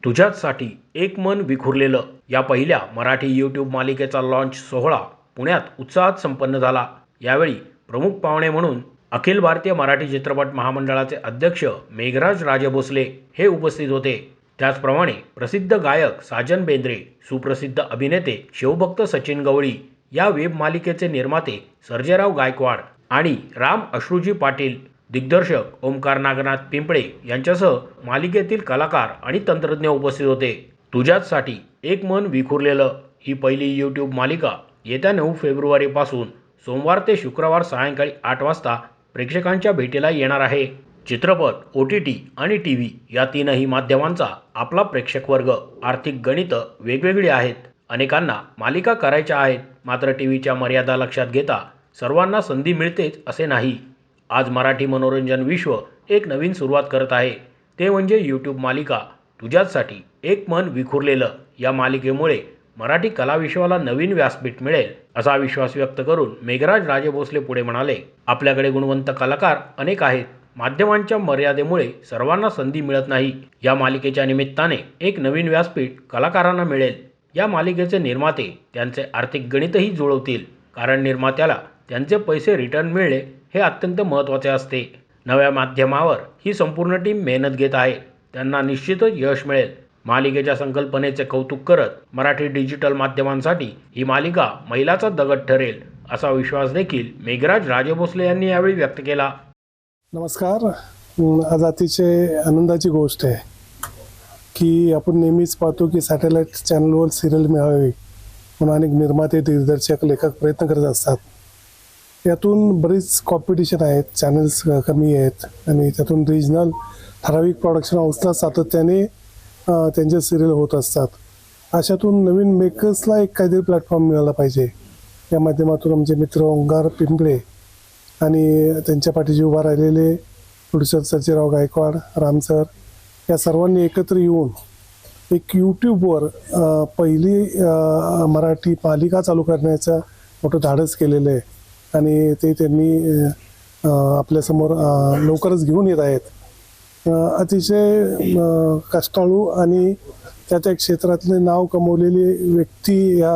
तुझ्याचसाठी एक मन विखुरलेलं या पहिल्या मराठी यूट्यूब मालिकेचा लॉन्च सोहळा पुण्यात उत्साहात संपन्न झाला। यावेळी प्रमुख पाहुणे म्हणून अखिल भारतीय मराठी चित्रपट महामंडळाचे अध्यक्ष मेघराज राजभोसले हे उपस्थित होते। त्याचप्रमाणे प्रसिद्ध गायक साजन बेंद्रे, सुप्रसिद्ध अभिनेते शिवभक्त सचिन गवळी, या वेब मालिकेचे निर्माते सर्जेराव गायकवाड आणि राम अश्रूजी पाटील, दिग्दर्शक ओमकार नागनाथ पिंपळे यांच्यासह मालिकेतील कलाकार आणि तंत्रज्ञ उपस्थित होते। तुझ्याचसाठी एक मन विखुरलेलं ही पहिली यूट्यूब मालिका येत्या 9 फेब्रुवारीपासून सोमवार ते शुक्रवार सायंकाळी 8 वाजता प्रेक्षकांच्या भेटीला येणार आहे। चित्रपट, OTT आणि TV या तीनही माध्यमांचा आपला प्रेक्षक वर्ग, आर्थिक गणितं वेगवेगळी आहेत। अनेकांना मालिका करायच्या आहेत, मात्र टीव्हीच्या मर्यादा लक्षात घेता सर्वांना संधी मिळतेच असे नाही। आज मराठी मनोरंजन विश्व एक नवीन सुरुवात करत आहे, ते म्हणजे यूट्यूब मालिका तुझ्याचसाठी एक मन विखुरलेलं। या मालिकेमुळे मराठी कलाविश्वाला नवीन व्यासपीठ मिळेल असा विश्वास व्यक्त करून मेघराज राजभोसले पुढे म्हणाले, आपल्याकडे गुणवंत कलाकार अनेक आहेत, माध्यमांच्या मर्यादेमुळे सर्वांना संधी मिळत नाही। या मालिकेच्या निमित्ताने एक नवीन व्यासपीठ कलाकारांना मिळेल। या मालिकेचे निर्माते त्यांचे आर्थिक गणितही जुळवतील, कारण निर्मात्याला त्यांचे पैसे रिटर्न मिळणे हे अत्यंत महत्त्वाचे असते। नव्या माध्यमावर ही संपूर्ण टीम मेहनत घेत आहे, त्यांना निश्चितच यश मिळेल। मालिकेच्या संकल्पनेचे कौतुक करत मराठी डिजिटल माध्यमांसाठी ही मालिका मैलाचा दगड ठरेल असा विश्वास देखील मेघराज राजभोसले यांनी यावेळी व्यक्त केला। नमस्कार। आज अतिशय आनंदाची गोष्ट आहे की आपण नेहमीच पाहतो की सॅटेलाईट चॅनलवर सिरियल मिळावी म्हणून अनेक निर्माते, दिग्दर्शक, लेखक प्रयत्न करत असतात। यातून बरीच कॉम्पिटिशन आहेत, चॅनल्स कमी आहेत आणि त्यातून रिजनल ठराविक प्रोडक्शन हाऊसला सातत्याने त्यांचे सिरियल होत असतात। अशातून नवीन मेकर्सला एक काहीतरी प्लॅटफॉर्म मिळाला पाहिजे। या माध्यमातून आमचे मित्र ओंकार पिंपळे आणि त्यांच्या पाठीशी उभा राहिलेले प्रोड्युसर सर्जेराव गायकवाड, राम सर, या सर्वांनी एकत्र येऊन एक यूट्यूबवर पहिली मराठी मालिका चालू करण्याचं मोठं धाडस केलेलं आहे आणि ते त्यांनी आपल्यासमोर लवकरच घेऊन येत आहेत। अतिशय कष्टाळू आणि त्या क्षेत्रातले नाव कमवलेली व्यक्ती या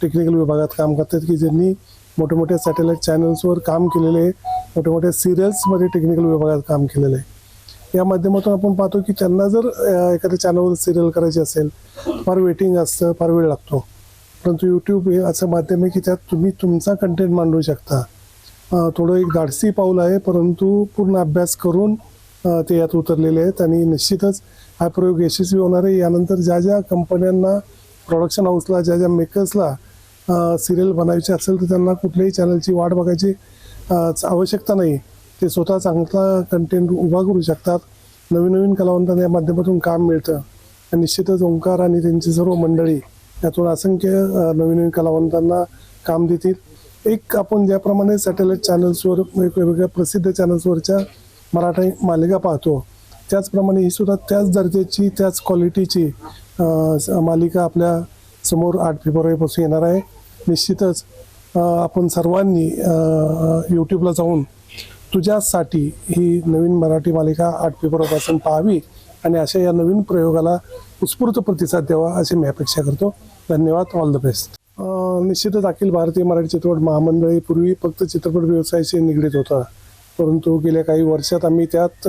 टेक्निकल विभागात काम करतात की ज्यांनी मोठे मोठे सॅटेलाईट चॅनल्सवर काम केलेले आहे, मोठे मोठ्या सिरियल्समध्ये टेक्निकल विभागात काम केलेलं आहे। या माध्यमातून आपण पाहतो की त्यांना जर एखाद्या चॅनलवर सिरियल करायची असेल, फार वेटिंग असतं, फार वेळ लागतो। परंतु यूट्यूब हे असं माध्यम आहे की त्यात तुम्ही तुमचा कंटेंट मांडू शकता। थोडं एक धाडसी पाऊल आहे, परंतु पूर्ण अभ्यास करून ते यात उतरलेले आहेत आणि निश्चितच हा प्रयोग यशस्वी होणार आहे। यानंतर ज्या ज्या कंपन्यांना, प्रोडक्शन हाऊसला, ज्या ज्या मेकर्सला सिरियल बनायची असेल तर त्यांना कुठल्याही चॅनलची वाट बघायची आवश्यकता नाही, ते स्वतः चांगला कंटेंट उभा करू शकतात। नवीन नवीन कलावंतांना या माध्यमातून काम मिळतं आणि निश्चितच ओंकार आणि त्यांची सर्व मंडळी यातून असंख्य नवीन नवीन कलावंतांना काम देतील। एक आपण ज्याप्रमाणे सॅटेलाईट चॅनल्सवर, वेगवेगळ्या प्रसिद्ध चॅनल्सवरच्या मराठी मालिका पाहतो, त्याचप्रमाणे ही सुद्धा त्याच दर्जाची, त्याच क्वालिटीची मालिका आपल्या समोर 8 फेब्रुवारीपासून येणार आहे। निश्चितच आपण सर्वांनी यूट्यूबला जाऊन तुझ्यासाठी ही नवीन मराठी मालिका 8 फेब्रुवारीपासून पाहावी आणि अशा या नवीन प्रयोगाला उत्स्फूर्त प्रतिसाद द्यावा अशी मी अपेक्षा करतो। धन्यवाद, ऑल द बेस्ट। निश्चितच अखिल भारतीय मराठी चित्रपट महामंडळ पूर्वी फक्त चित्रपट व्यवसायाशी निगडीत होता, परंतु गेल्या काही वर्षात आम्ही त्यात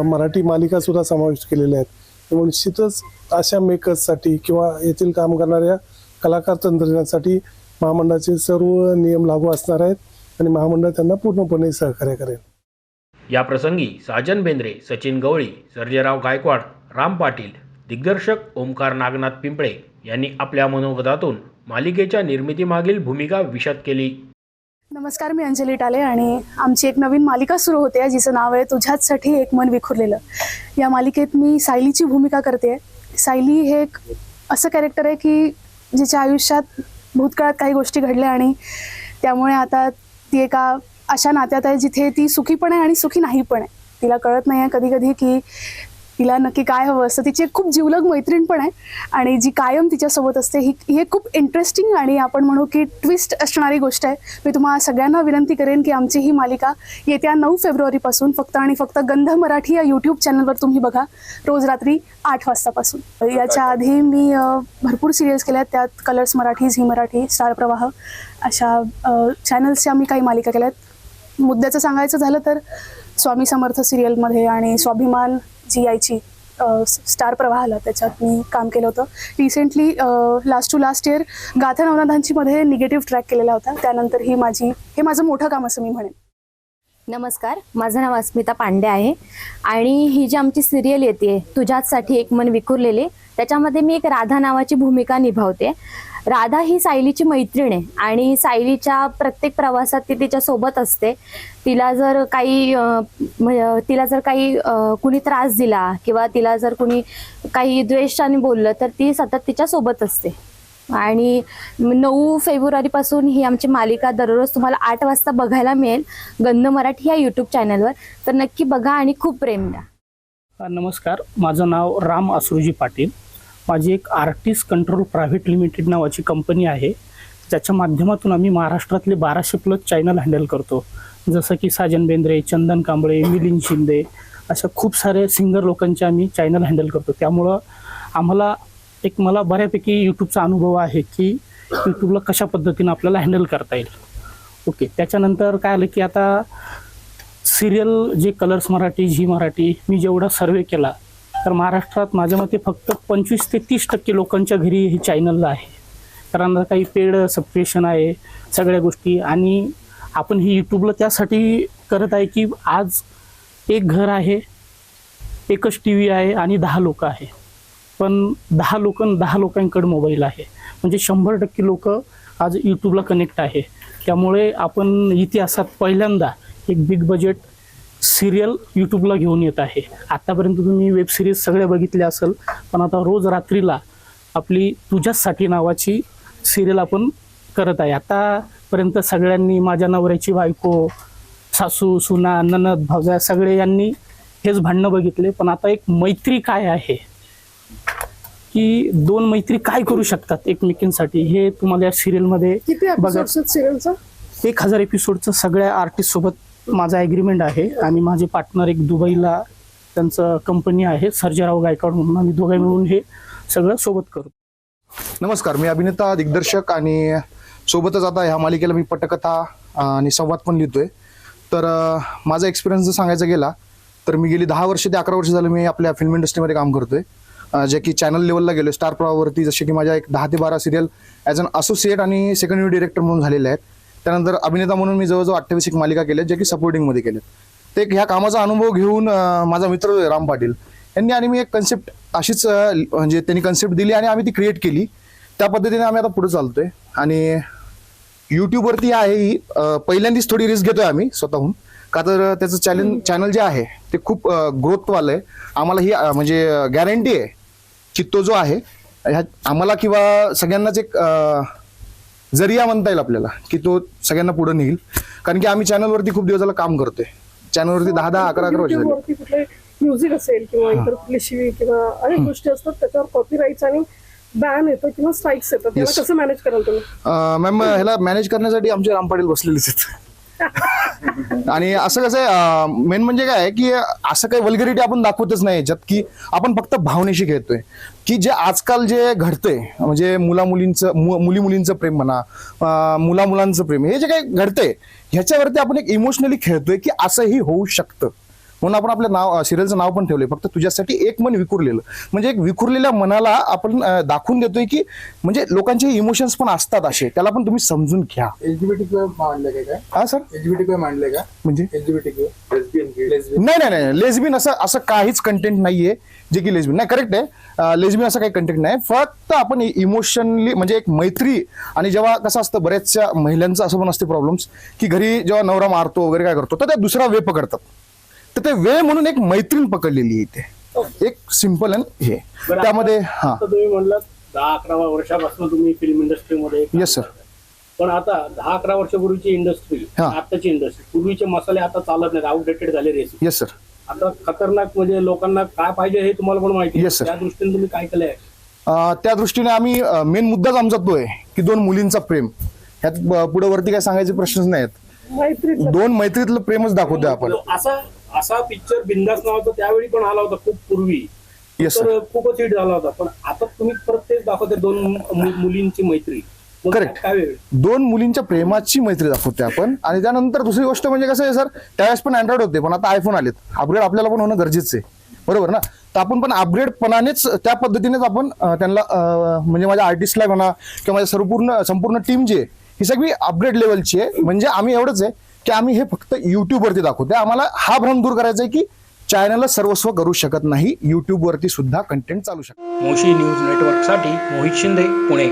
मराठी मालिका सुद्धा समाविष्ट केलेल्या आहेत। त्यामुळे निश्चितच अशा मेकर्ससाठी किंवा येथील काम करणाऱ्या कलाकार, तंत्रज्ञांसाठी महामंडळाचे सर्व नियम लागू असणार आहेत आणि महामंडळ त्यांना पूर्णपणे सहकार्य करेल। या प्रसंगी साजन बेंद्रे, सचिन गवळी, सर्जेराव गायकवाड, राम पाटील, दिग्दर्शक ओमकार नागनाथ पिंपळे यांनी आपल्या मनोगतातून मालिकेच्या निर्मितीमागील भूमिका विशद केली। नमस्कार, मी अंजली टाले आणि आमची एक नवीन मालिका सुरू होते जिचं नाव आहे तुझ्याचसाठी एक मन विखुरलेलं। या मालिकेत मी सायलीची भूमिका करते। सायली हे एक असं कॅरेक्टर आहे की जिच्या आयुष्यात भूतकाळात काही गोष्टी घडल्या आणि त्यामुळे आता ती एका अशा नात्यात आहे जिथे ती सुखी पण आहे आणि सुखी नाही पण आहे। तिला कळत नाही आहे कधी कधी की तिला नक्की काय हवं असतं. तिची एक खूप जिवलग मैत्रीण पण आहे आणि जी कायम तिच्यासोबत असते. ही एक खूप इंटरेस्टिंग आणि आपण म्हणू की ट्विस्ट असणारी गोष्ट आहे. मी तुम्हाला सगळ्यांना विनंती करेन की आमची ही मालिका येत्या 9 फेब्रुवारीपासून फक्त आणि फक्त गंध मराठी या यूट्यूब चॅनलवर तुम्ही बघा, रोज रात्री 8 वाजतापासून. याच्या आधी मी भरपूर सिरियल्स केल्या आहेत. त्यात कलर्स मराठी, झी मराठी, स्टार प्रवाह अशा चॅनल्सच्या मी काही मालिका केल्या आहेत. मुद्द्याचं सांगायचं झालं तर स्वामी समर्थ सिरियलमध्ये आणि स्वाभिमान जी यायची स्टार प्रवाहाला, त्याच्यात मी काम केलं होतं. Recently last two last year Gatha नवनाथांची मध्ये निगेटिव्ह ट्रॅक केलेला होता. त्यानंतर हे माझं मोठं काम असं मी म्हणेन. नमस्कार, माझं नाव अस्मिता पांडे आहे आणि ही जी आमची सिरियल येते तुझ्याचसाठी एक मन विखुरलेले, त्याच्यामध्ये मी एक राधा नावाची भूमिका निभावते. राधा ही सायलीची मैत्रीण आहे आणि सायलीच्या प्रत्येक प्रवासात ती तिच्यासोबत असते. तिला जर काही कुणी त्रास दिला किंवा तिला जर कुणी काही द्वेषाने बोललं तर ती सतत तिच्यासोबत असते. आणि 9 फेब्रुवारीपासून ही आमची मालिका दररोज तुम्हाला 8 वाजता बघायला मिळेल गंध मराठी या यूट्यूब चॅनलवर. तर नक्की बघा आणि खूप प्रेम द्या. नमस्कार, माझं नाव राम असुरजी पाटील. माझी एक आर्टिस्ट कंट्रोल प्रायव्हेट लिमिटेड नावाची कंपनी आहे, ज्याच्या माध्यमातून आम्ही महाराष्ट्रातले 1200+ चॅनल हँडल करतो. जसं की साजन बेंद्रे, चंदन कांबळे, मिलिंद शिंदे अशा खूप सारे सिंगर लोकांचे आम्ही चॅनल हँडल करतो. त्यामुळं मला बऱ्यापैकी यूट्यूबचा अनुभव आहे की यूट्यूबला कशा पद्धतीनं आपल्याला हँडल करता येईल. ओके, त्याच्यानंतर काय आलं की आता सिरियल जे कलर्स मराठी, झी मराठी, मी जेवढा सर्वे केला तर महाराष्ट्रात माझ्या मते फक्त 25 ते 30% लोकांच्या घरी हे चॅनलला आहे. कारण काही पेड सबस्क्रिप्शन आहे सगळ्या गोष्टी. आणि आपण ही यूट्यूबला त्यासाठी करत आहे की आज एक घर आहे, एकच टी व्ही आहे आणि 10 लोक आहे. पण 10 लोकांकडे मोबाईल आहे, म्हणजे 100% लोक आज यूट्यूबला कनेक्ट आहे. त्यामुळे आपण इतिहासात पहिल्यांदा एक बिग बजेट सिरियल यूट्यूबला घेऊन येत आहे. आतापर्यंत तुम्ही वेब सिरीज सगळ्या बघितल्या असेल, पण आता रोज रात्रीला आपली तुझ्याचसाठी नावाची सिरियल आपण करत आहे. आतापर्यंत सगळ्यांनी माझ्या नवऱ्याची बायको, सासू, सुना, ननद, भावजा सगळे यांनी हेच भांडणं बघितले. पण आता एक मैत्री काय आहे की 2 मैत्री काय करू शकतात एकमेकींसाठी, हे तुम्हाला या सिरियलमध्ये बघा. 1000 एपिसोडचं सगळ्या आर्टिस्ट सोबत माझा ॲग्रीमेंट आहे आणि माझे पार्टनर एक दुबईला त्यांचं कंपनी आहे, सर्जेराव गायकवाड म्हणून. आम्ही दोघे मिळून हे सगळं सोबत करतो. नमस्कार, मी अभिनेता, दिग्दर्शक आणि सोबतच आता ह्या मालिकेला मी पटकथा आणि संवाद पण लिहितोय. तर माझा एक्सपिरियन्स जर सांगायचा गेला तर मी गेली 10 वर्ष ते 11 वर्ष झालं मी आपल्या फिल्म इंडस्ट्रीमध्ये काम करतोय. जे की चॅनल लेवलला गेलो, स्टार प्रवाहावरती जसे की माझ्या एक 10 ते 12 सिरियल ॲज अन असोसिएट आणि सेकंड व्हिडिओ डिरेक्टर म्हणून झालेले आहेत. त्यानंतर अभिनेता म्हणून मी जवळजवळ 28 मालिका केल्या, जे की सपोर्टिंगमध्ये केल्यात. ते ह्या कामाचा अनुभव घेऊन माझा मित्र राम पाटील यांनी आणि मी एक कन्सेप्ट अशीच म्हणजे त्यांनी कन्सेप्ट दिली आणि आम्ही ती क्रिएट केली. त्या पद्धतीने आम्ही आता पुढे चालतोय. आणि यूट्यूबवरती आहे ही पहिल्यांदाच थोडी रिस्क घेतोय आम्ही स्वतःहून, का तर त्याचं चॅनल जे आहे ते खूप ग्रोथवालं आहे. आम्हाला ही म्हणजे गॅरंटी आहे की तो जो आहे ह्या आम्हाला किंवा सगळ्यांनाच एक जरिया म्हणता येईल आपल्याला की तो सगळ्यांना पुढे नेईल. कारण की आम्ही चॅनलवरती खूप दिवस झाला काम करतोय. चॅनलवरती 10-11 वर्ष झाली. कुठले म्युझिक असेल किंवा इतर कुठली शिवी किंवा अनेक गोष्टी असतात, त्याच्यावर कॉपीराईट्स आणि बॅन येतो किंवा स्ट्राईक्स येतात. त्याला कसं मॅनेज कराल तुम्ही? मॅम, ह्याला मॅनेज करण्यासाठी आमचे राम पाटील बसलेलेच आहेत. आणि असं कसं आहे, मेन म्हणजे काय आहे की असं काही वल्गरिटी आपण दाखवतच नाही याच्यात, की आपण फक्त भावनेशी खेळतोय. की जे आजकाल जे घडतंय म्हणजे मुली मुलींचं प्रेम म्हणा, मुलांचं प्रेम, हे जे काही घडतंय ह्याच्यावरती आपण एक इमोशनली खेळतोय की असंही होऊ शकतं. म्हणून आपण आपल्या सिरियलचं नाव पण ठेवलंय फक्त तुझ्यासाठी एक मन विखुरलेलं. म्हणजे एक विखुरलेल्या मनाला आपण दाखवून देतोय की म्हणजे लोकांचे इमोशन्स पण असतात असे, त्याला पण तुम्ही समजून घ्या. एलजीबीटीक्यू मांडलंय काय? हा सर, एलजीबीटीक्यू मांडलंय का? म्हणजे एलजीबीटीक्यू नाही, लेस्बियन असं काहीच कंटेंट नाहीये जे की लेस्बियन नाही. करेक्ट आहे, लेस्बियन असं काही कंटेंट नाही. फक्त आपण इमोशनली म्हणजे एक मैत्री. आणि जेव्हा कसं असतं बऱ्याचशा महिलांचं असं पण असते प्रॉब्लेम्स की घरी जेव्हा नवरा मारतो वगैरे काय करतो तर ते दुसरा वे पकडतात. तर ते वे म्हणून एक मैत्रीण पकडलेली आहे इथे, एक सिंपल आणि हे त्यामध्ये. हा, तुम्ही म्हणलं 10-11 वर्षापासून तुम्ही फिल्म इंडस्ट्रीमध्ये. Yes sir. पण आता 10-11 वर्षापूर्वीची इंडस्ट्री, आताची इंडस्ट्री, पूर्वीचे मसाले आता चालत नाहीत, आउटडेटेड झाले रेसिपी. Yes sir. आता खतरनाक म्हणजे लोकांना काय पाहिजे हे तुम्हाला पण माहिती Yes, sir. त्या दृष्टीने तुम्ही काय केलंय? त्या दृष्टीने आम्ही मेन मुद्दाच आमचा तो आहे की 2 मुलींचा प्रेम. ह्यात पुढे वरती काय सांगायचे प्रश्नच नाहीत. मैत्रीचं 2 मैत्रीतलं प्रेमच दाखवतोय आपण. असा पिक्चर बिंदास नावाचा त्यावेळी पण आला होता खूप पूर्वी. Yes, sir. तर खूपच हिट झाला होता. पण आता तुम्ही परत तेच दाखवते 2 मुलींची मैत्री. मग Correct. काय वेळ? 2 मुलींच्या प्रेमाची मैत्री दाखवतोय आपण. आणि त्यानंतर दुसरी गोष्ट म्हणजे कसं आहे सर, त्यावेळेस पण अँड्रॉइड होते पण आता आयफोन आलेत. अपग्रेड आपल्याला पण होणं गरजेचं आहे, बरोबर ना. तर आपण पण अपग्रेडपणानेच त्या पद्धतीनेच आपण त्यांना म्हणजे माझ्या आर्टिस्टला म्हणा किंवा माझ्या संपूर्ण टीम जी आहे ही सगळी अपग्रेड लेवलची आहे. म्हणजे आम्ही एवढंच आहे की आम्ही हे फक्त युट्यूबवरती दाखवतोय. आम्हाला हा भ्रम दूर करायचा आहे की चॅनलला सर्वस्व करू शकत नाही, युट्यूबवरती सुद्धा कंटेंट चालू शकतो. मोशी न्यूज नेटवर्कसाठी मोहित शिंदे, पुणे.